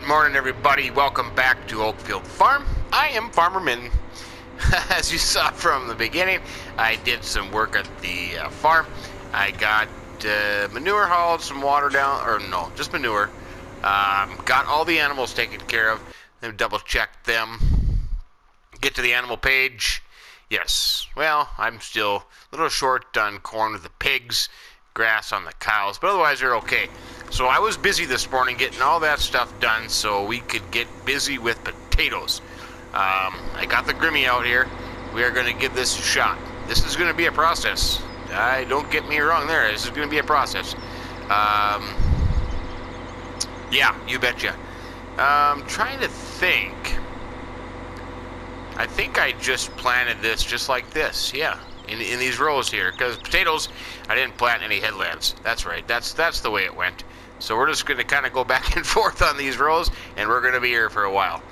Morning, everybody. Welcome back to OakField Farm. I am Farmer Minn. As you saw from the beginning, I did some work at the farm. I got manure hauled, some water down, or no, just manure. Got all the animals taken care of. Then double checked them. Get to the animal page. Yes, well, I'm still a little short on corn with the pigs, grass on the cows, but otherwise they're okay. So I was busy this morning getting all that stuff done so we could get busy with potatoes. I got the Grimme out here. We are going to give this a shot. This is going to be a process. Don't get me wrong there. This is going to be a process. Yeah, you betcha. I'm trying to think. I think I just planted this just like this. Yeah, in these rows here. Because potatoes, I didn't plant any headlands. That's right. That's the way it went. So we're just going to kind of go back and forth on these rows, and we're going to be here for a while.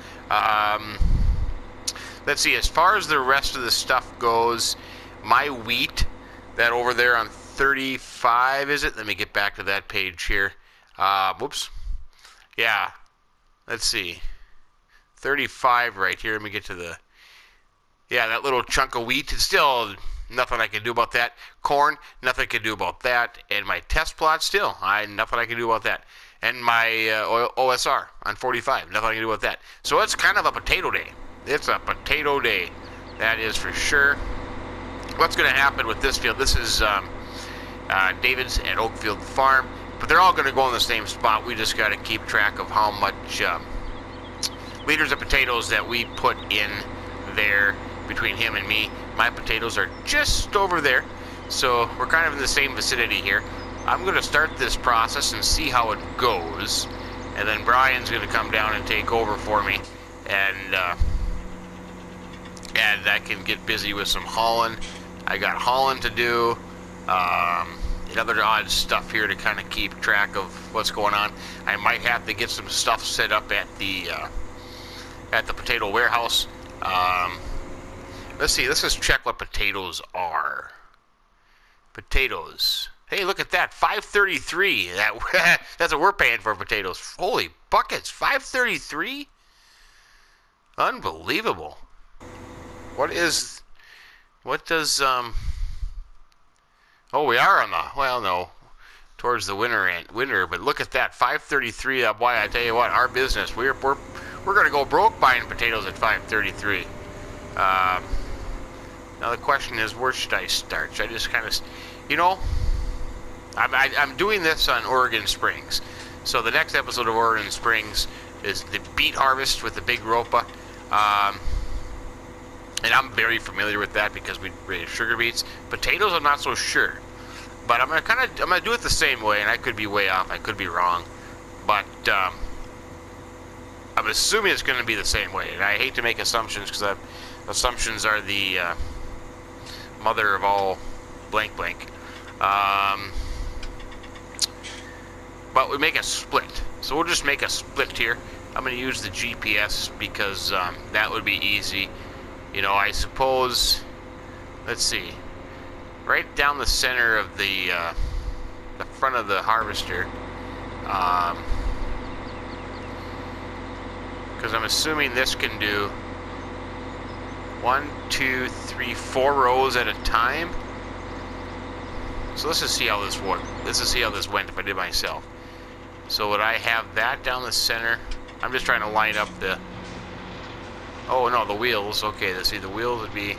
Let's see, as far as the rest of the stuff goes, my wheat, that over there on 35, is it? Let me get back to that page here. Whoops. Yeah, let's see. 35 right here. Let me get to the... Yeah, that little chunk of wheat. It's still nothing I can do about that. Corn, nothing I can do about that. And my test plot still, nothing I can do about that. And my OSR on 45, nothing I can do about that. So it's kind of a potato day. It's a potato day. That is for sure. What's going to happen with this field? This is David's at OakField Farm. But they're all going to go in the same spot. We just got to keep track of how much liters of potatoes that we put in there between him and me. My potatoes are just over there, so we're kind of in the same vicinity here. I'm going to start this process and see how it goes, and then Brian's going to come down and take over for me, and I can get busy with some hauling. I got hauling to do, and other odd stuff here to kind of keep track of what's going on. I might have to get some stuff set up at the potato warehouse. Let's see, let's just check what potatoes are. Potatoes. Hey, look at that, $5.33. That's what we're paying for potatoes. Holy buckets, $5.33? Unbelievable. What does, oh, we are on the, well, no, towards the winter, but look at that, $5.33. Boy, I tell you what, our business, we're going to go broke buying potatoes at $5.33. Now the question is, where should I start? Should I just kind of, you know, I'm doing this on Oregon Springs. So the next episode of Oregon Springs is the beet harvest with the big ropa. And I'm very familiar with that because we raise sugar beets. Potatoes, I'm not so sure. But I'm gonna do it the same way, and I could be way off. I could be wrong. But I'm assuming it's going to be the same way. And I hate to make assumptions because assumptions are the mother of all blank blank. But we make a split. So we'll just make a split here. I'm going to use the GPS because that would be easy. You know, I suppose, let's see, right down the center of the front of the harvester, because I'm assuming this can do 1, 2, 3, 4 rows at a time. So let's just see how this worked. Let's just see how this went if I did myself. So would I have that down the center? I'm just trying to line up the... Oh no, the wheels. Okay, let's see. The wheels would be...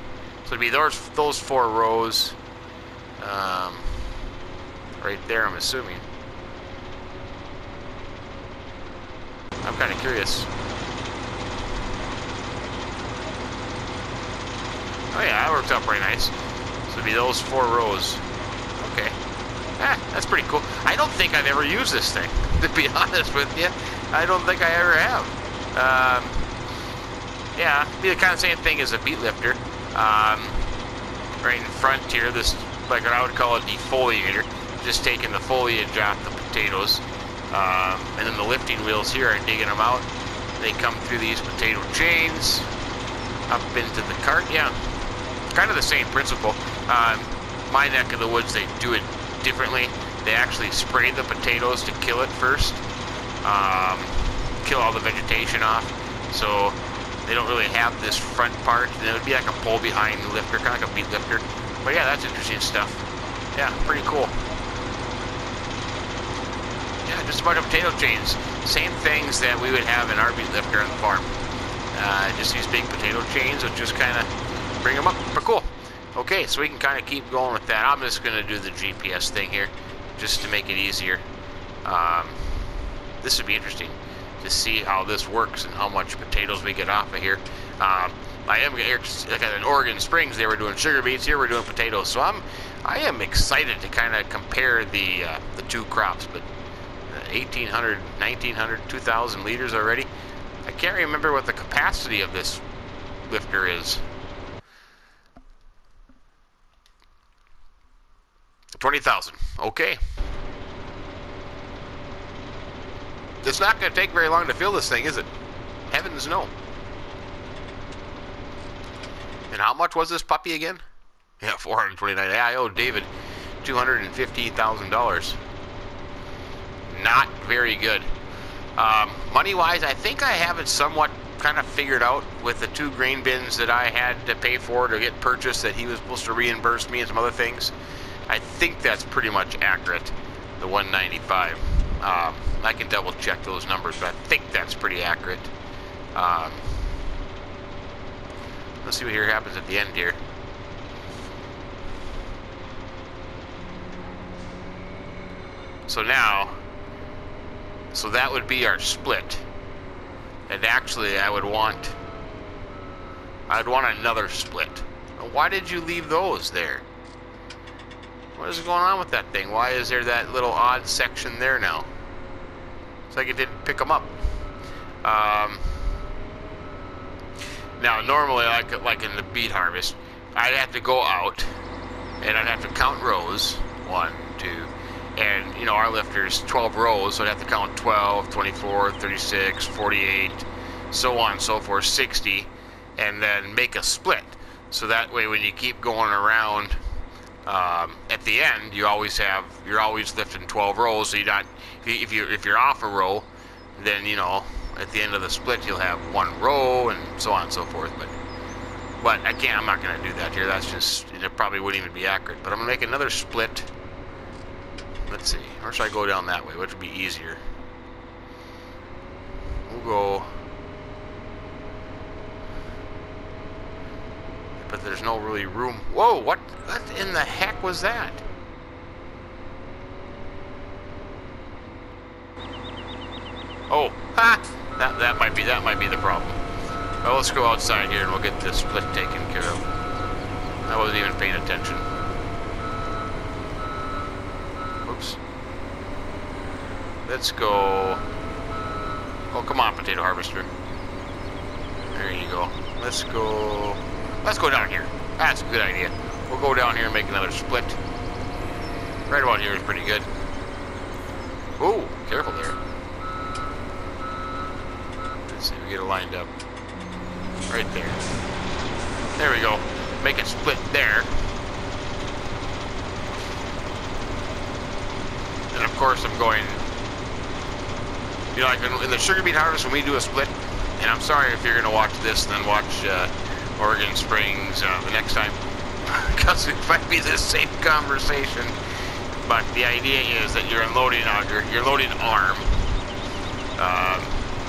So it'd be those 4 rows. Right there, I'm assuming. I'm kind of curious. Oh yeah, that worked out pretty nice. So it'd be those 4 rows. Okay. That's pretty cool. I don't think I've ever used this thing, to be honest with you. I don't think I ever have. Yeah, it'd be the kind of same thing as a beet lifter. Right in front here, this, like what I would call a defoliator. Just taking the foliage off the potatoes. And then the lifting wheels here are digging them out. They come through these potato chains, up into the cart. Yeah, kind of the same principle. My neck of the woods, they do it differently. They actually spray the potatoes to kill it first. kill all the vegetation off. So they don't really have this front part. And it would be like a pull behind lifter, kind of like a beet lifter. But yeah, that's interesting stuff. Yeah, pretty cool. Yeah, just a bunch of potato chains. Same things that we would have in our beet lifter on the farm. Just these big potato chains would just kind of bring them up. But cool. Okay, so we can kind of keep going with that. I'm just going to do the GPS thing here, just to make it easier. This would be interesting to see how this works and how much potatoes we get off of here. I am here, like in Oregon Springs, they were doing sugar beets. Here we're doing potatoes. So I am excited to kind of compare the two crops. But 1,800, 1,900, 2,000 liters already. I can't remember what the capacity of this lifter is. 20,000. Okay. It's not going to take very long to fill this thing, is it? Heavens no. And how much was this puppy again? Yeah, $429. Yeah, I owe David $250,000. Not very good. Money-wise, I think I have it somewhat kind of figured out with the 2 grain bins that I had to pay for to get purchased that he was supposed to reimburse me and some other things. I think that's pretty much accurate, the 195. I can double check those numbers, but I think that's pretty accurate. Let's see what here happens at the end here. So now, so that would be our split. And actually, I would want another split. Why did you leave those there? What is going on with that thing? Why is there that little odd section there now? It's like it didn't pick them up. Now, normally, like in the beet harvest, I'd have to go out, and I'd have to count rows. 1, 2, and, you know, our lifter's 12 rows, so I'd have to count 12, 24, 36, 48, so on and so forth, 60, and then make a split. So that way, when you keep going around, at the end, you're always lifting 12 rows. So if you're off a row, then, you know, at the end of the split you'll have 1 row and so on and so forth. But I'm not going to do that here. That's just, it probably wouldn't even be accurate. But I'm going to make another split. Let's see, or should I go down that way? Which would be easier? We'll go. But there's no really room. Whoa, what in the heck was that? Oh, ha! That might be the problem. Well, let's go outside here and we'll get this split taken care of. I wasn't even paying attention. Oops. Let's go. Oh, come on, potato harvester. There you go. Let's go down here. That's a good idea. We'll go down here and make another split. Right about here is pretty good. Ooh, careful there. Let's see if we get it lined up. Right there. There we go. Make it split there. And of course I'm going, you know, like in the sugar beet harvest when we do a split, and I'm sorry if you're going to watch this and then watch Oregon Springs the next time, because it might be the same conversation. But the idea is that your unloading auger, your loading arm,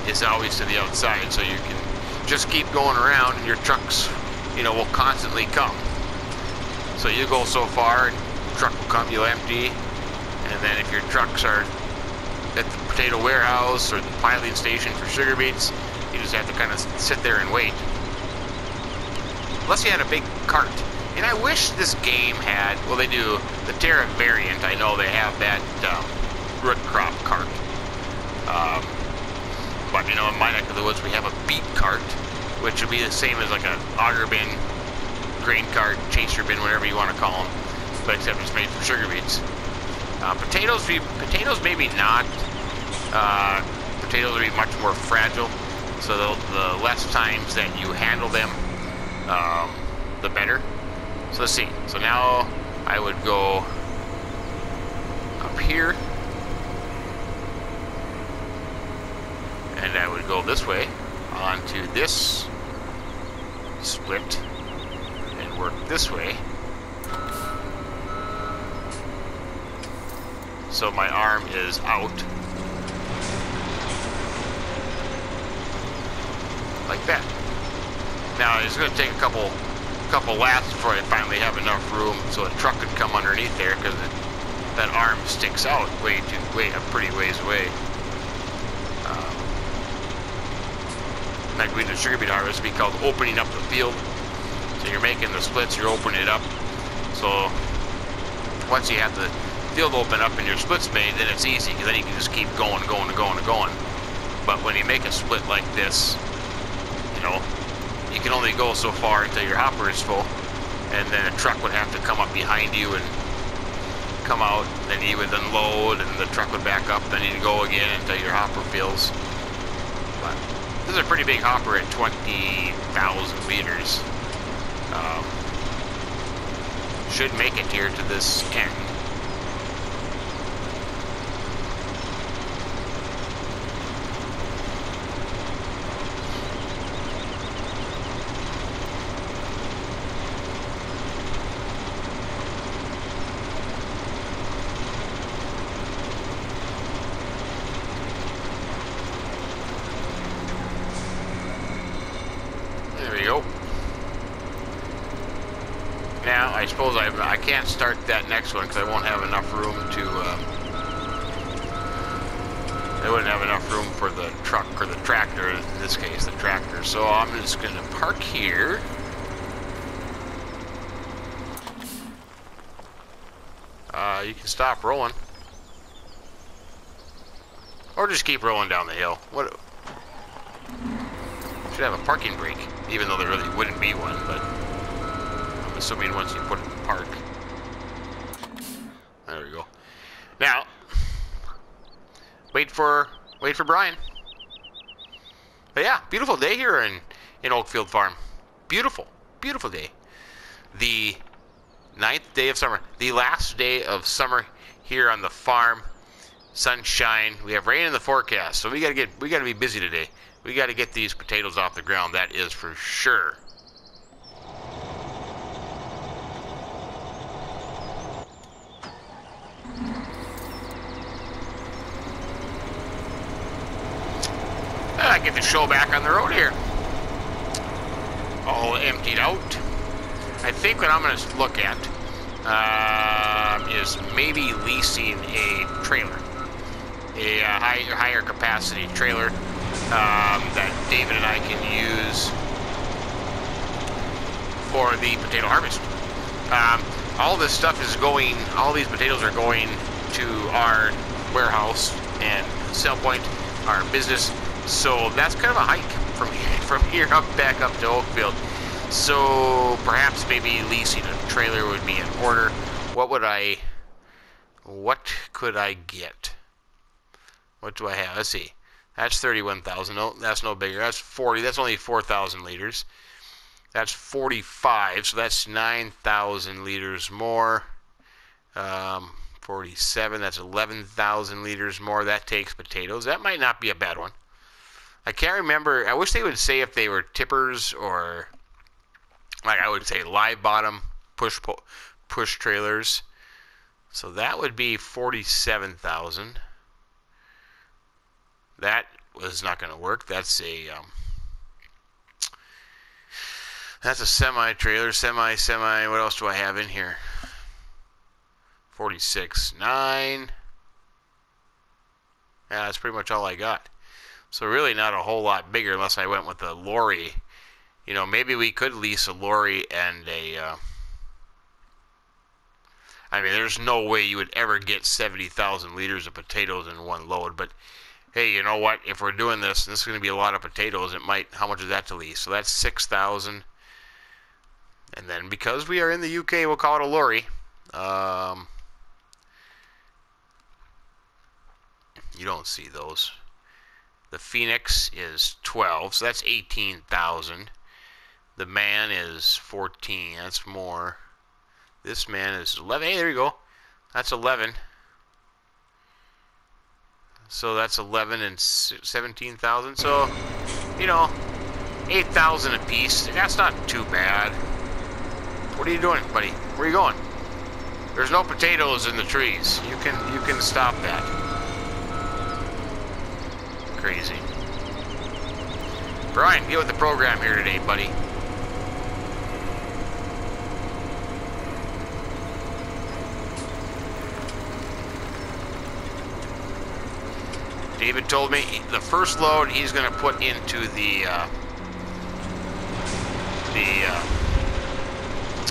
is always to the outside, so you can just keep going around, and your trucks, you know, will constantly come. So you go so far, and the truck will come, you'll empty, and then if your trucks are at the potato warehouse or the piling station for sugar beets, you just have to kind of sit there and wait. Unless you had a big cart. And I wish this game had, well, they do, the Terra variant, I know they have that root crop cart. But, you know, in my neck of the woods, we have a beet cart, which would be the same as like an auger bin, grain cart, chaser bin, whatever you want to call them, but except it's made from sugar beets. Potatoes maybe not. Potatoes would be much more fragile, so the less times that you handle them, the better. So let's see. So now I would go up here, and I would go this way onto this split and work this way. So my arm is out. Like that. Now it's going to take a couple laps before I finally have enough room so a truck could come underneath there, because that arm sticks out a pretty ways away. Like we do sugar beet harvest, it'd be called opening up the field. So you're making the splits, you're opening it up. So once you have the field open up and your splits made, then it's easy, because then you can just keep going. But when you make a split like this, you know, you can only go so far until your hopper is full, and then a truck would have to come up behind you and come out, then you would unload, and the truck would back up, then you'd go again until your hopper fills. But this is a pretty big hopper at 20,000 liters. Should make it here to this end. Now, I suppose I can't start that next one because I won't have enough room to, I wouldn't have enough room for the truck, or the tractor, in this case, the tractor. So I'm just going to park here. You can stop rolling. Or just keep rolling down the hill. What? Should have a parking brake, even though there really wouldn't be one, but I'm assuming once you put it in park. There we go. Now, wait for Brian. But yeah, beautiful day here in OakField Farm. Beautiful day. The 9th day of summer. The last day of summer here on the farm. Sunshine. We have rain in the forecast, so we gotta be busy today. We gotta get these potatoes off the ground, that is for sure. I get the show back on the road here. All emptied out. I think what I'm going to look at is maybe leasing a trailer. A higher capacity trailer that David and I can use for the potato harvest. All this stuff is going, all these potatoes are going to our warehouse and sell point, our business. So that's kind of a hike from here back up to Oakfield. So perhaps maybe leasing a trailer would be in order. What could I get? What do I have? Let's see. That's 31,000. No, that's no bigger. That's 40. That's only 4,000 liters. That's 45. So that's 9,000 liters more. 47. That's 11,000 liters more. That takes potatoes. That might not be a bad one. I can't remember. I wish they would say if they were tippers or, like I would say, live bottom push trailers. So that would be 47,000. That was not going to work. That's a semi trailer, semi. What else do I have in here? 46.9. Yeah, that's pretty much all I got. So really not a whole lot bigger unless I went with a lorry. You know, maybe we could lease a lorry and a... I mean, there's no way you would ever get 70,000 liters of potatoes in one load. But, hey, you know what? If we're doing this, and this is going to be a lot of potatoes, it might... How much is that to lease? So that's 6,000. And then because we are in the UK, we'll call it a lorry. You don't see those. The Phoenix is 12, so that's 18,000. The Man is 14, that's more. This Man is 11. Hey, there you go. That's 11. So that's 11 and 17,000. So, you know, 8,000 a piece. That's not too bad. What are you doing, buddy? Where are you going? There's no potatoes in the trees. You can stop that. Crazy. Brian, get with the program here today, buddy. David told me the first load he's going to put into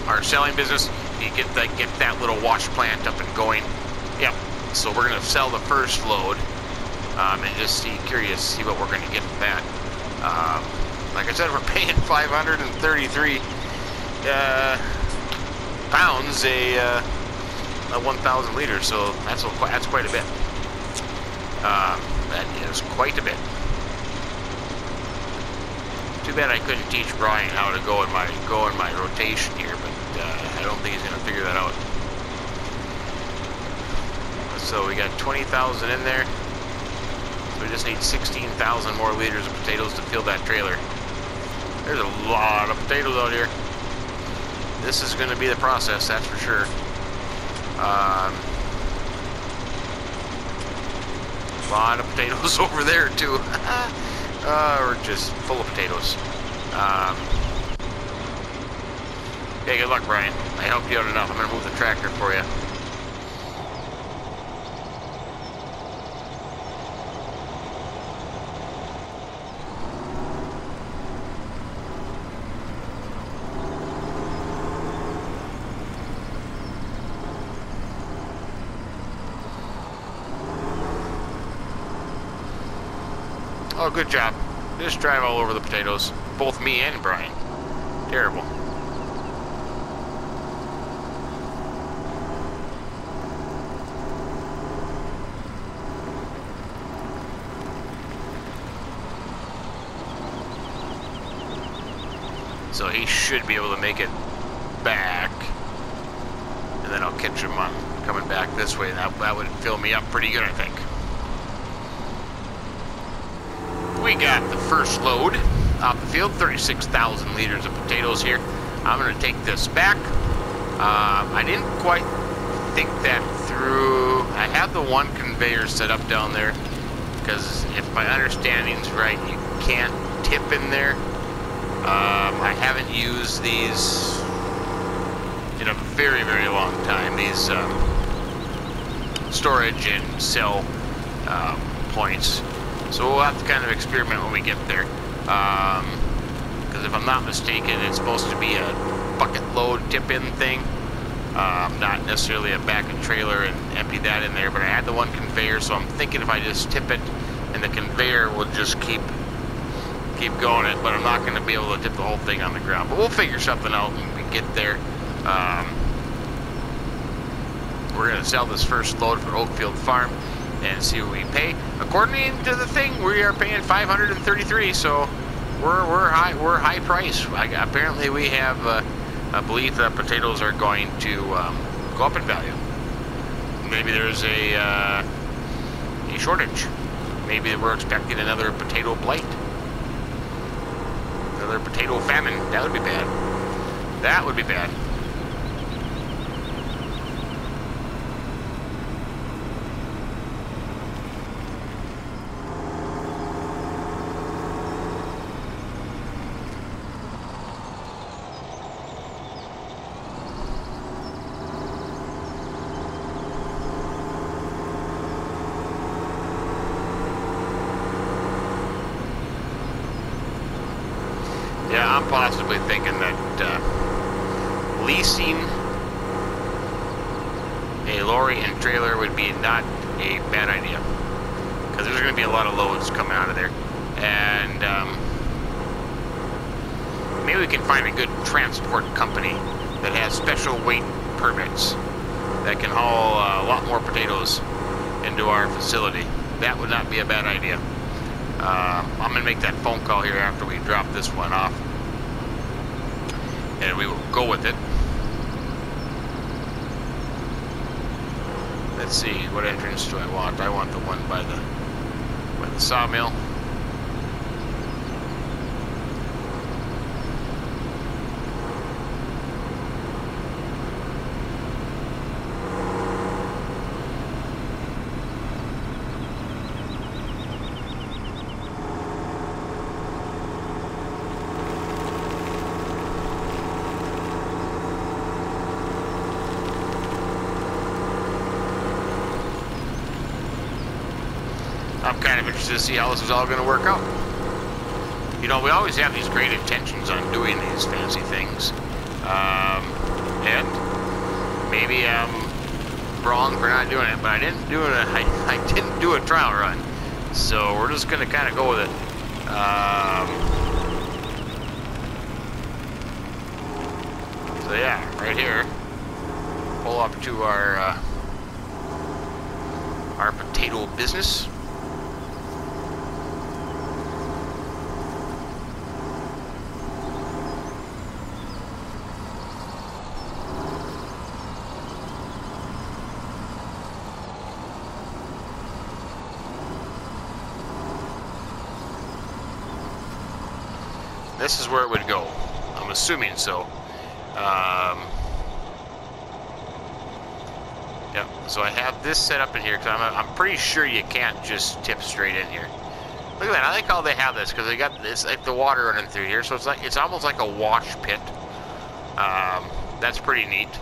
our selling business. You get that little wash plant up and going. Yep. So we're going to sell the first load, and just curious to see what we're going to get with that. Like I said, we're paying 533 pounds a 1,000 liters, so that's quite a bit. That is quite a bit. Too bad I couldn't teach Brian how to go in my rotation here, but I don't think he's going to figure that out. So we got 20,000 in there. So we just need 16,000 more liters of potatoes to fill that trailer. There's a lot of potatoes out here. This is going to be the process, that's for sure. A lot of potatoes over there too. We're just full of potatoes. Hey, good luck, Brian. I helped you out enough. I'm going to move the tractor for you. Oh, good job. Just drive all over the potatoes. Both me and Brian. Terrible. So he should be able to make it back. And then I'll catch him on coming back this way. That would fill me up pretty good, I think. We got the first load off the field, 36,000 liters of potatoes here. I'm going to take this back. I didn't quite think that through. I have the one conveyor set up down there because if my understanding's right, you can't tip in there. I haven't used these in a very, very long time. These storage and sell points. So we'll have to kind of experiment when we get there. Because if I'm not mistaken, it's supposed to be a bucket load tip-in thing. Not necessarily a back and trailer and empty that in there, but I had the one conveyor, so I'm thinking if I just tip it and the conveyor will just keep going it, but I'm not going to be able to tip the whole thing on the ground. But we'll figure something out when we get there. We're going to sell this first load for OakField Farm and see what we pay. According to the thing, we are paying 533, so we're high price. Apparently we have a belief that potatoes are going to go up in value. Maybe there's a shortage. Maybe we're expecting another potato blight, another potato famine. That would be bad. That would be bad. Yeah, I'm possibly thinking that leasing a lorry and trailer would be not a bad idea, because there's going to be a lot of loads coming out of there, and maybe we can find a good transport company that has special weight permits that can haul a lot more potatoes into our facility. That would not be a bad idea. I'm going to make that phone call here after we drop this one off, and we will go with it. Let's see, what entrance do I want? I want the one by the the sawmill. I'm kind of interested to see how this is all going to work out. You know, we always have these great intentions on doing these fancy things. And maybe I'm wrong for not doing it, but I didn't do a trial run. So we're just going to kind of go with it. So yeah, right here. Pull up to our potato business. This is where it would go. I'm assuming so. Yep. So I have this set up in here because I'm pretty sure you can't just tip straight in here. Look at that. I like how they have this because they got this like the water running through here, so it's almost like a wash pit. That's pretty neat.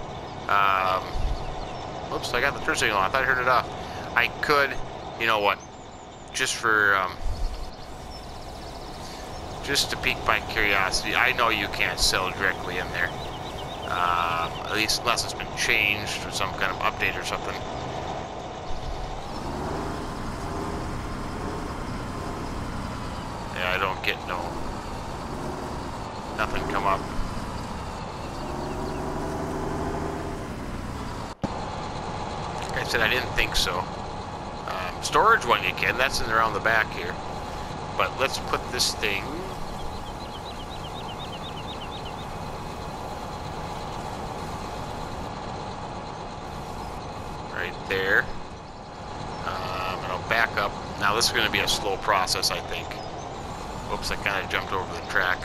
Oops, I got the turn signal on. I thought I turned it off. I could, you know what? Just for just to pique my curiosity, I know you can't sell directly in there. At least unless it's been changed or some kind of update or something. Yeah, I don't get nothing come up. Like I said, I didn't think so. Storage one you can, that's in around the back here. But let's put this thing there, and I'll back up. Now this is going to be a slow process, I think. Oops, I kind of jumped over the track.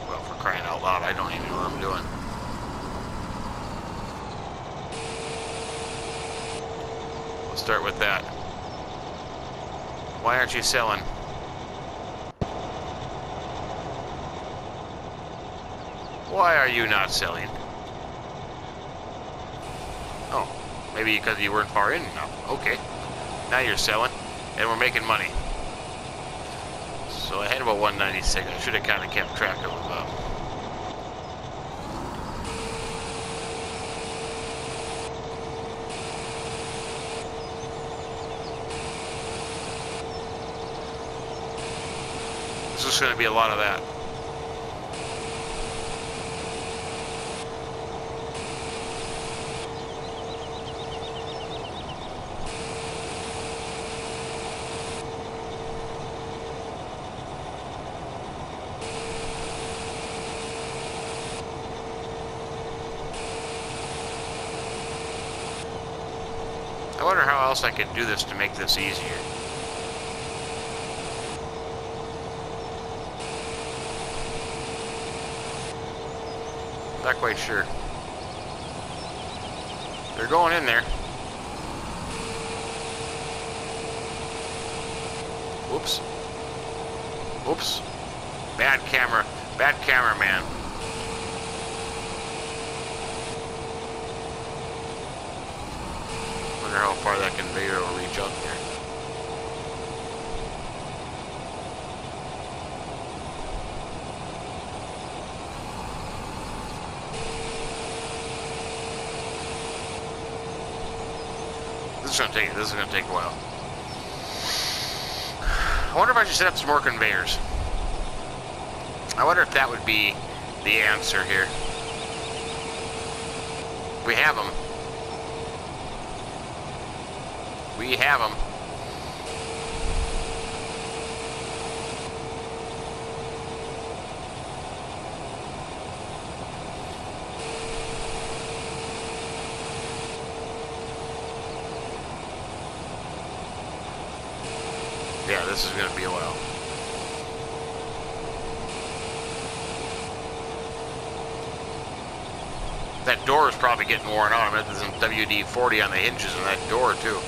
Well, for crying out loud, I don't even know what I'm doing. We'll start with that. Why aren't you selling? Why are you not selling? Oh, maybe because you weren't far in enough. Okay. Now you're selling, and we're making money. So I had about 196. I should have kind of kept track of There's just going to be a lot of that. I wonder how else I could do this to make this easier. Not quite sure. They're going in there. Whoops. Whoops. Bad camera. Bad cameraman. Wonder how far that conveyor will reach up there. This is gonna take a while. I wonder if I should set up some more conveyors. I wonder if that would be the answer here. We have them. We have them. this is going to be a while. That door is probably getting worn out. I bet there's some WD-40 on the hinges on that door, too.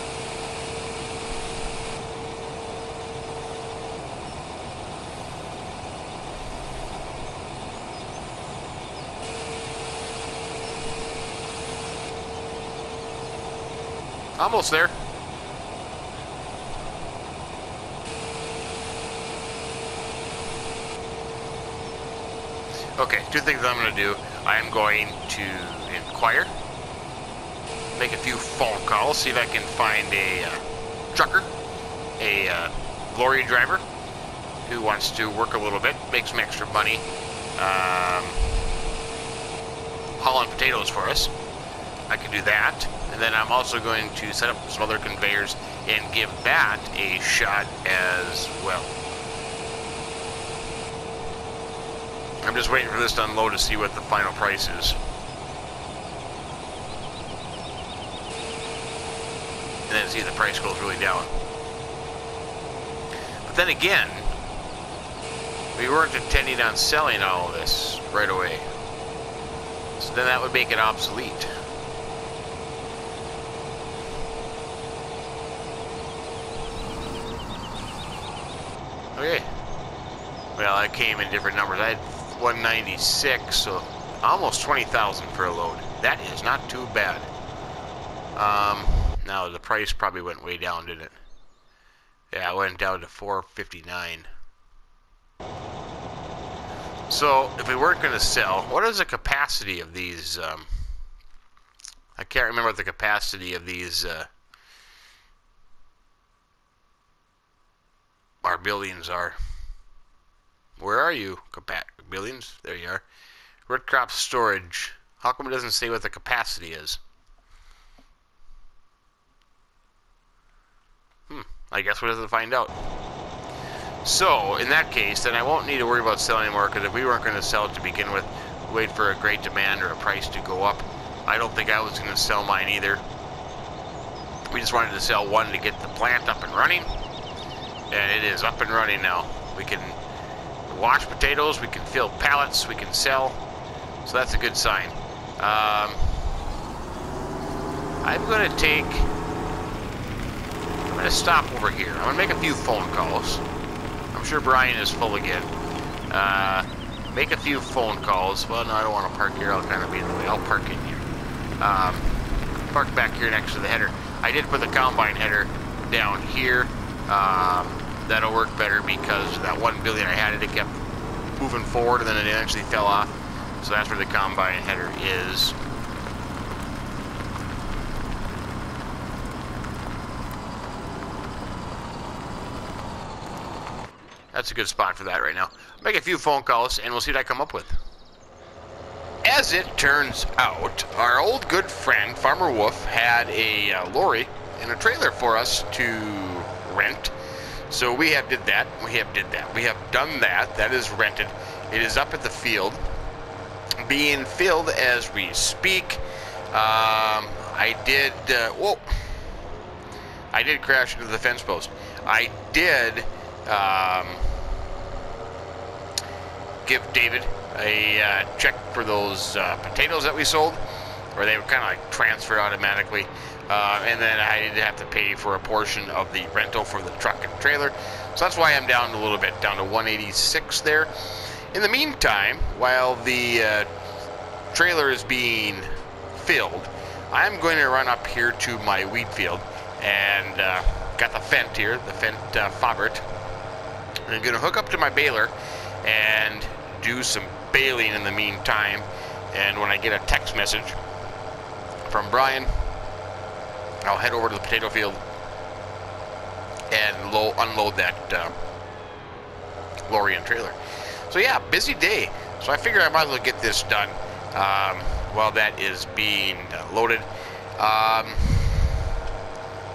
Almost there. Okay, two things I'm going to do. I am going to inquire, make a few phone calls, see if I can find a trucker, a lorry driver who wants to work a little bit, make some extra money, hauling potatoes for us. I could do that. And then I'm also going to set up some other conveyors and give that a shot as well. I'm just waiting for this to unload to see what the final price is. And then see if the price goes really down. But then again, we weren't intending on selling all of this right away. So then that would make it obsolete. Okay. Well, I came in different numbers. I had 196, so almost 20,000 for a load. That is not too bad. Now the price probably went way down, didn't it? Yeah, it went down to 459. So if we weren't going to sell, what is the capacity of these? I can't remember what the capacity of these our buildings are. Where are you? Buildings? There you are. Root crop storage. How come it doesn't say what the capacity is? I guess we'll have to find out. So, in that case, then I won't need to worry about selling anymore, because if we weren't going to sell it to begin with, wait for a great demand or a price to go up. I don't think I was going to sell mine either. We just wanted to sell one to get the plant up and running. And it is up and running now. We can wash potatoes, we can fill pallets, we can sell. So that's a good sign. I'm going to stop over here. I'm going to make a few phone calls. I'm sure Brian is full again. Make a few phone calls. Well, no, I don't want to park here. I'll kind of be in the way. I'll park in here. Park back here next to the header. I did put the combine header down here. That'll work better because that 1 billion I had it kept moving forward and then it eventually fell off. So that's where the combine header is. That's a good spot for that right now. Make a few phone calls and we'll see what I come up with. As it turns out, our old good friend Farmer Wolf had a lorry and a trailer for us to rent. So we have did that. We have done that. That is rented. It is up at the field, being filled as we speak. I did crash into the fence post. I did give David a check for those potatoes that we sold, where they were kind of like transferred automatically. And then I did have to pay for a portion of the rental for the truck and trailer. So that's why I'm down a little bit, down to 186 there. In the meantime, while the trailer is being filled, I'm going to run up here to my wheat field and got the Fendt here, the Fendt Fabert. I'm going to hook up to my baler and do some baling in the meantime. And when I get a text message from Brian, I'll head over to the potato field and unload that lorry and trailer. So yeah, busy day. So I figure I might as well get this done while that is being loaded.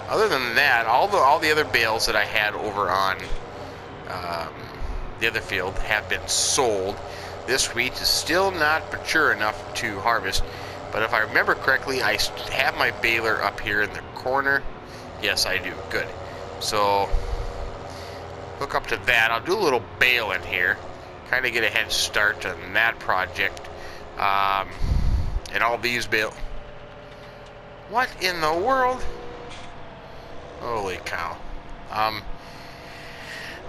Other than that, all the other bales that I had over on the other field have been sold. This wheat is still not mature enough to harvest. But if I remember correctly, I have my baler up here in the corner. Yes, I do. Good. So hook up to that. I'll do a little bale in here, kind of get a head start on that project. And all these bale. What in the world? Holy cow.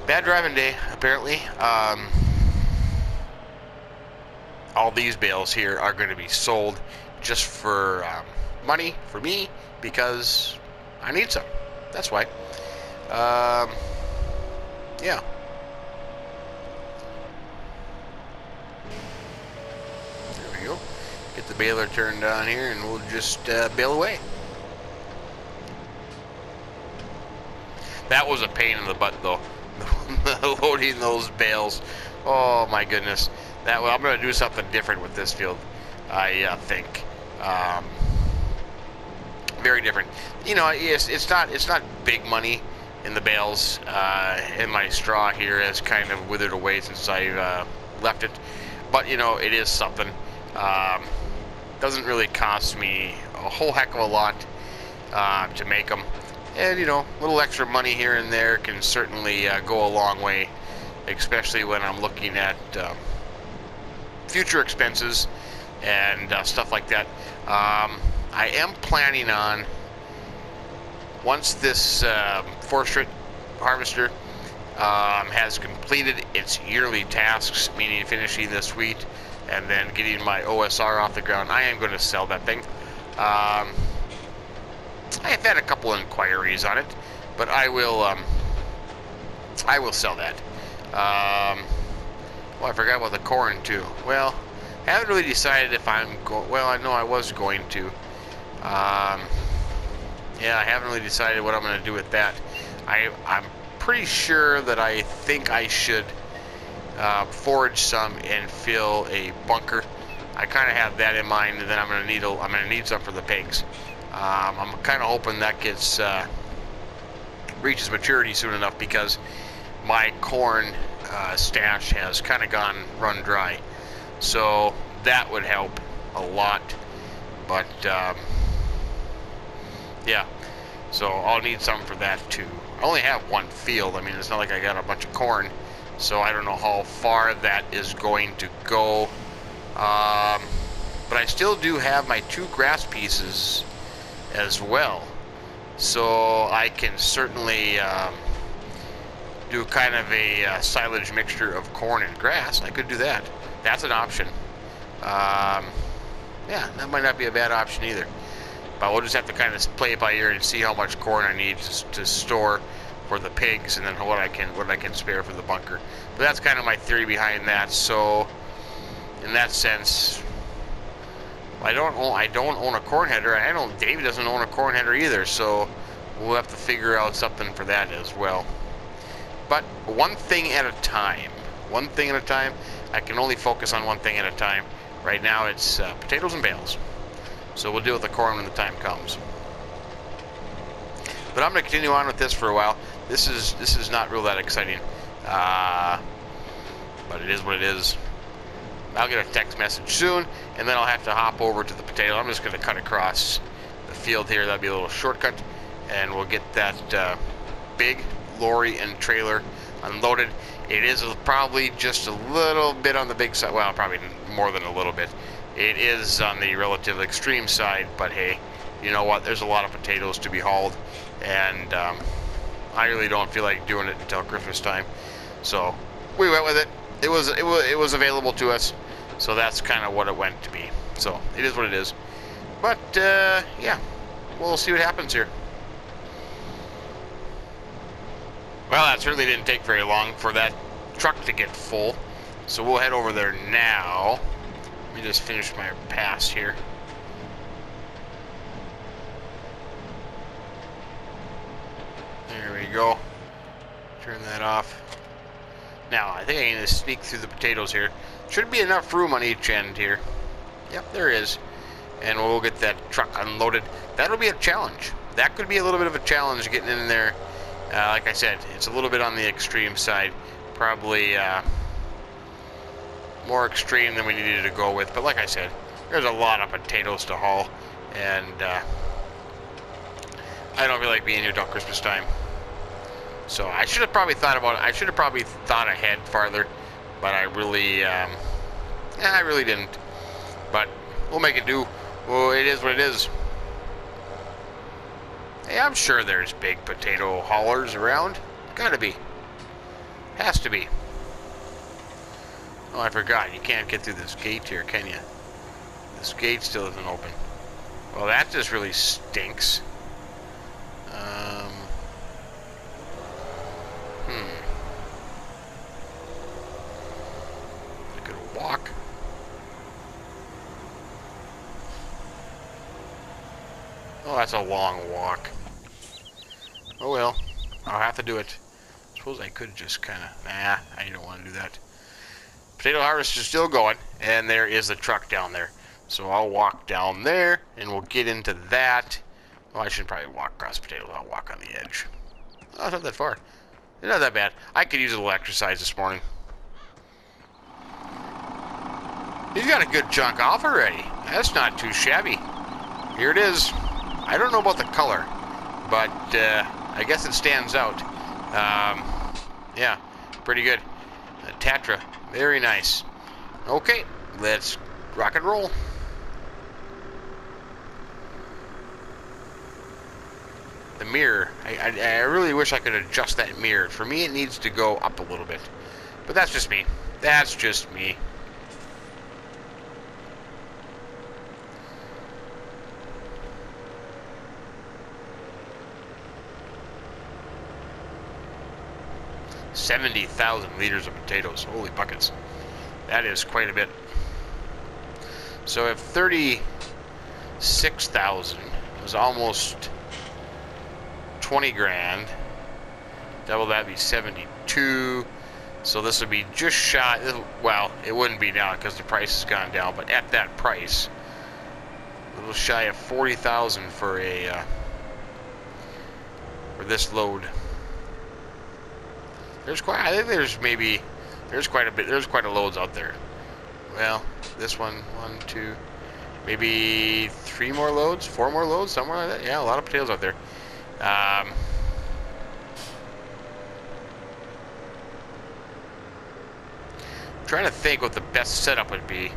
Bad driving day, apparently. All these bales here are going to be sold just for money for me, because I need some. That's why. Yeah. There we go. Get the baler turned on here, and we'll just bale away. That was a pain in the butt, though. Loading those bales. Oh my goodness. I'm going to do something different with this field, I think. Very different. You know, it's not big money in the bales. And my straw here has kind of withered away since I left it. But you know, it is something. Doesn't really cost me a whole heck of a lot to make them. And you know, a little extra money here and there can certainly go a long way, especially when I'm looking at future expenses and stuff like that. I am planning on, once this forestry harvester has completed its yearly tasks, meaning finishing this wheat and then getting my OSR off the ground, I am going to sell that thing. I've had a couple inquiries on it, but I will sell that. Well, I forgot about the corn too. Well, I haven't really decided if I'm going. Well, I know I was going to. Yeah, I haven't really decided what I'm going to do with that. I'm pretty sure that I think I should forage some and fill a bunker. I kind of have that in mind, and then I'm going to need some for the pigs. I'm kind of hoping that gets reaches maturity soon enough, because my corn stash has kind of run dry, so that would help a lot. But yeah, so I'll need some for that too. I only have one field. I mean, it's not like I got a bunch of corn, so I don't know how far that is going to go. But I still do have my 2 grass pieces as well, so I can certainly do kind of a silage mixture of corn and grass. I could do that. That's an option. Yeah, that might not be a bad option either. But we'll just have to kind of play it by ear and see how much corn I need to store for the pigs, and then what I can spare for the bunker. But that's kind of my theory behind that. So in that sense, I don't own a corn header. David doesn't own a corn header either, so we'll have to figure out something for that as well. But one thing at a time. One thing at a time. I can only focus on one thing at a time. Right now it's potatoes and bales. So we'll deal with the corn when the time comes. But I'm going to continue on with this for a while. This is not real that exciting. But it is what it is. I'll get a text message soon, and then I'll have to hop over to the potato. I'm just going to cut across the field here. That'll be a little shortcut, and we'll get that big lorry and trailer unloaded. It is probably just a little bit on the big side. Well, probably more than a little bit. It is on the relative extreme side, but hey, you know what? There's a lot of potatoes to be hauled, and I really don't feel like doing it until Christmas time. So we went with it. It was available to us, so that's kind of what it went to be. So it is what it is. But yeah, we'll see what happens here. Well, that certainly didn't take very long for that truck to get full, so we'll head over there now. Let me just finish my pass here. There we go. Turn that off. Now, I think I can just sneak through the potatoes here. Should be enough room on each end here. Yep, there is. And we'll get that truck unloaded. That'll be a challenge. That could be a little bit of a challenge getting in there. Like I said, it's a little bit on the extreme side. Probably more extreme than we needed to go with. But like I said, there's a lot of potatoes to haul. And I don't feel like being here till Christmas time. So I should have probably thought about it. I should have probably thought ahead farther, but I really, I really didn't. But we'll make it do. Well, it is what it is. Hey, I'm sure there's big potato haulers around. Gotta be. Has to be. Oh, I forgot. You can't get through this gate here, can you? This gate still isn't open. Well, that just really stinks. I could walk. Oh, that's a long walk. Oh well. I'll have to do it. Suppose I could just kind of... Nah, I don't want to do that. Potato harvest is still going, and there is a truck down there. So I'll walk down there, and we'll get into that. Well, I shouldn't probably walk across potatoes. I'll walk on the edge. Oh, it's not that far. It's not that bad. I could use a little exercise this morning. He's got a good chunk off already. That's not too shabby. Here it is. I don't know about the color, but I guess it stands out. Yeah, pretty good. Tatra, very nice. Okay, let's rock and roll. The mirror, I really wish I could adjust that mirror. For me, it needs to go up a little bit. But that's just me. That's just me. $70,000 liters of potatoes. Holy buckets. That is quite a bit. So if 36,000 was almost 20 grand, double that be 72. So this would be just shy. Well, it wouldn't be now because the price has gone down, but at that price, a little shy of 40,000 for a for this load. I think there's quite a bit. There's quite a loads out there. Well, this one, 1, 2, maybe 3 more loads, 4 more loads, somewhere like that. Yeah, a lot of potatoes out there. Trying to think what the best setup would be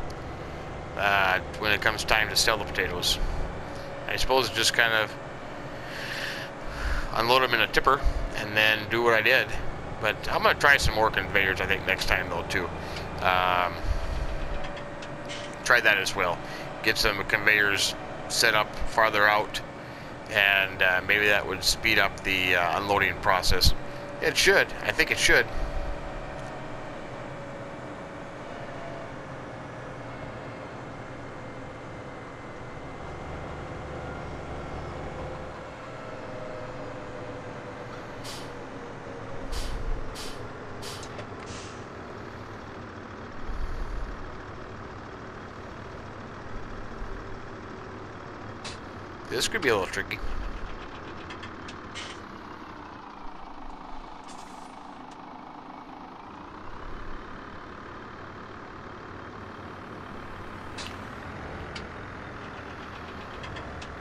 when it comes time to sell the potatoes. I suppose just kind of unload them in a tipper and then do what I did. But I'm going to try some more conveyors, I think, next time, though, too. Try that as well. Get some conveyors set up farther out, and maybe that would speed up the unloading process. It should. I think it should. This could be a little tricky.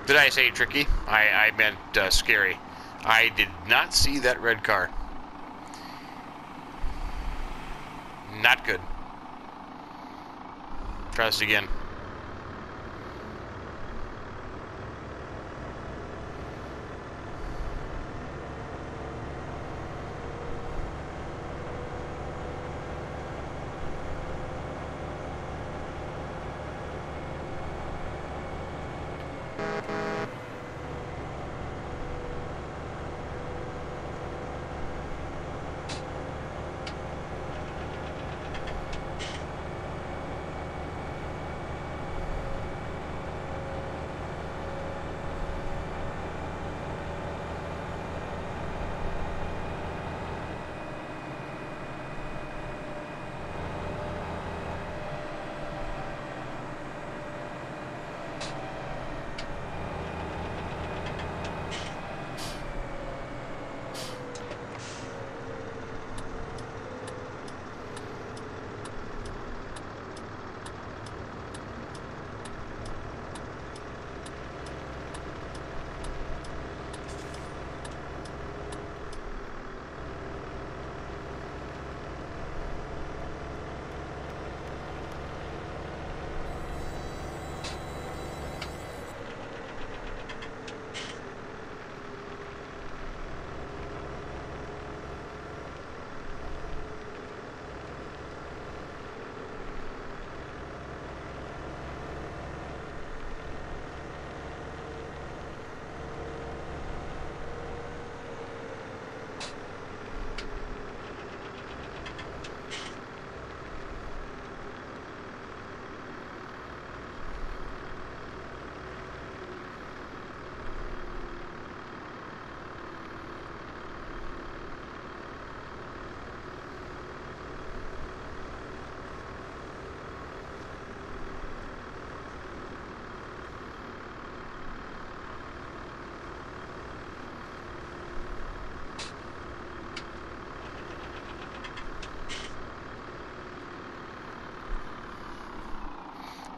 Did I say tricky? I meant scary. I did not see that red car. Not good. Try this again.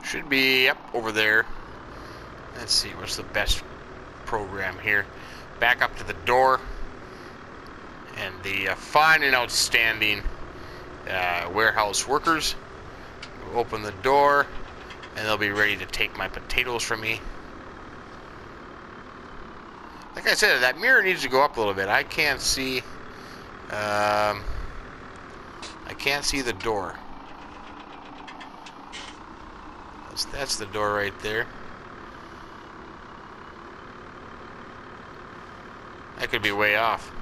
Should be up over there. Let's see, what's the best program here? Back up to the door. And the fine and outstanding warehouse workers will open the door, and they'll be ready to take my potatoes from me. Like I said, that mirror needs to go up a little bit. I can't see. I can't see the door. That's the door right there. That could be way off.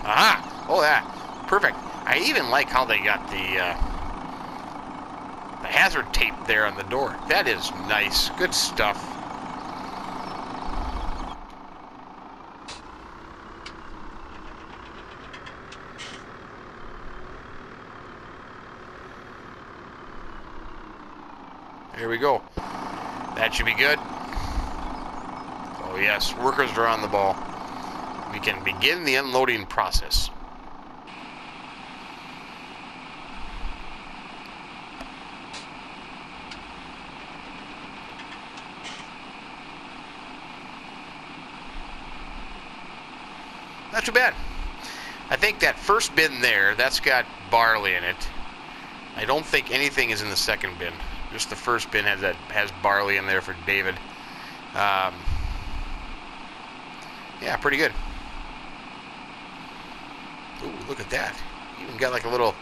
Aha! Oh yeah, perfect. I even like how they got the hazard tape there on the door. That is nice. Good stuff. Here we go. That should be good. Oh yes, workers are on the ball. We can begin the unloading process. Not too bad. I think that first bin there, that's got barley in it. I don't think anything is in the second bin. Just the first bin has barley in there for David. Yeah, pretty good. Ooh, look at that. Even got like a little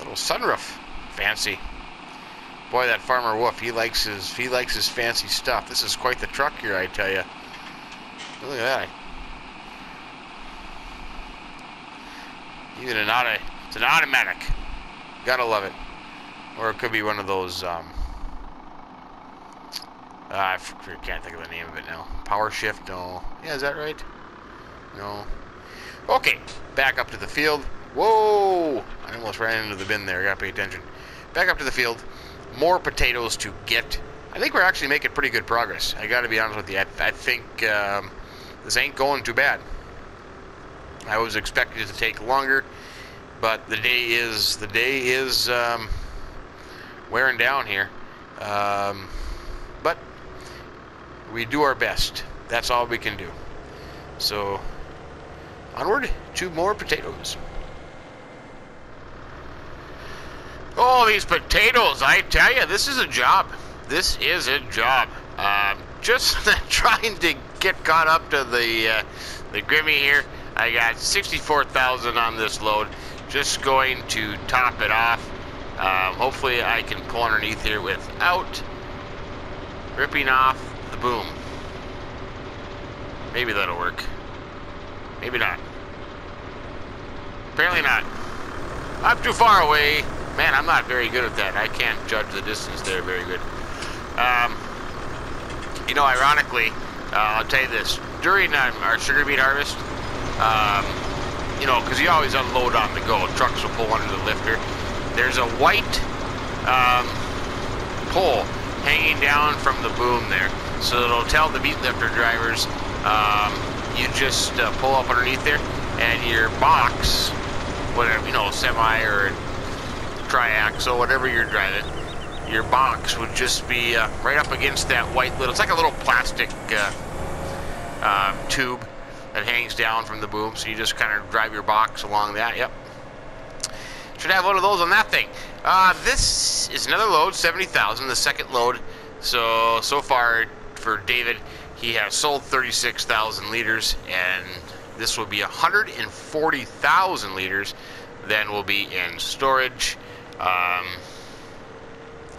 sunroof. Fancy. Boy, that Farmer Wolf, he likes his fancy stuff. This is quite the truck here, I tell you. Look at that. Even it's an automatic. Gotta love it. Or it could be one of those, I can't think of the name of it now. Power shift, no. Yeah, is that right? No. Okay, back up to the field. Whoa! I almost ran into the bin there, gotta pay attention. Back up to the field. More potatoes to get. I think we're actually making pretty good progress. I gotta be honest with you. I think this ain't going too bad. I was expecting it to take longer, but the day is wearing down here. But we do our best. That's all we can do. So onward to more potatoes. Oh, these potatoes, I tell you, this is a job. This is a job. Just trying to get caught up to the Grimme here. I got 64,000 on this load. Just going to top it off. Hopefully I can pull underneath here without ripping off the boom. Maybe that'll work. Maybe not. Apparently not. I'm too far away. Man, I'm not very good at that. I can't judge the distance there very good. You know, ironically, I'll tell you this. During our sugar beet harvest, you know, because you always unload on the go. Trucks will pull under the lifter. There's a white pole hanging down from the boom there. So it'll tell the beet lifter drivers, you just pull up underneath there, and your box, whatever, you know, semi or triaxle, whatever you're driving, your box would just be right up against that white little, it's like a little plastic tube that hangs down from the boom, so you just kind of drive your box along that. Yep. Should have one of those on that thing. This is another load, 70,000, the second load. So far for David, he has sold 36,000 liters, and this will be 140,000 liters. Then will be in storage.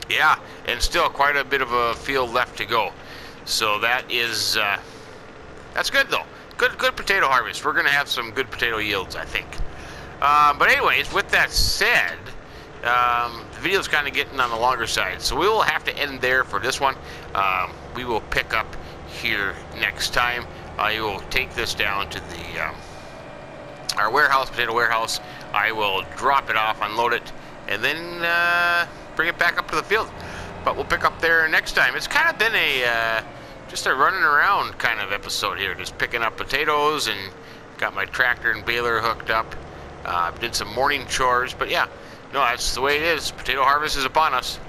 Yeah, and still quite a bit of a field left to go. So that is, that's good though. Good potato harvest. We're gonna have some good potato yields, I think. But anyways, with that said, the video's kind of getting on the longer side, so we will have to end there for this one. We will pick up here next time. I will take this down to the our warehouse, potato warehouse. I will drop it off, unload it, and then bring it back up to the field. But we'll pick up there next time. It's kind of been a just a running around kind of episode here. Just picking up potatoes and got my tractor and baler hooked up. Did some morning chores, but yeah, no, that's the way it is. Potato harvest is upon us.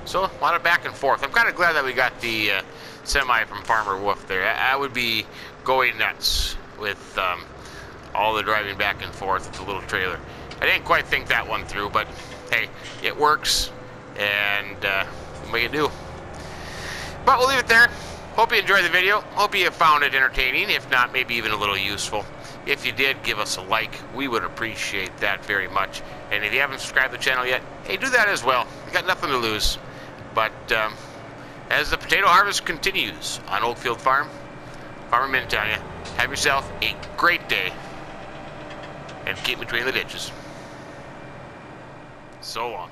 So a lot of back and forth. I'm kind of glad that we got the semi from Farmer Wolf there. I would be going nuts with all the driving back and forth with the little trailer. I didn't quite think that one through, but hey, it works, and what can you do? But we'll leave it there. Hope you enjoyed the video. Hope you found it entertaining. If not, maybe even a little useful. If you did, give us a like. We would appreciate that very much. And if you haven't subscribed to the channel yet, hey, do that as well. You got nothing to lose. But as the potato harvest continues on OakField Farm, Farmer Minn telling you, have yourself a great day and keep between the ditches. So long.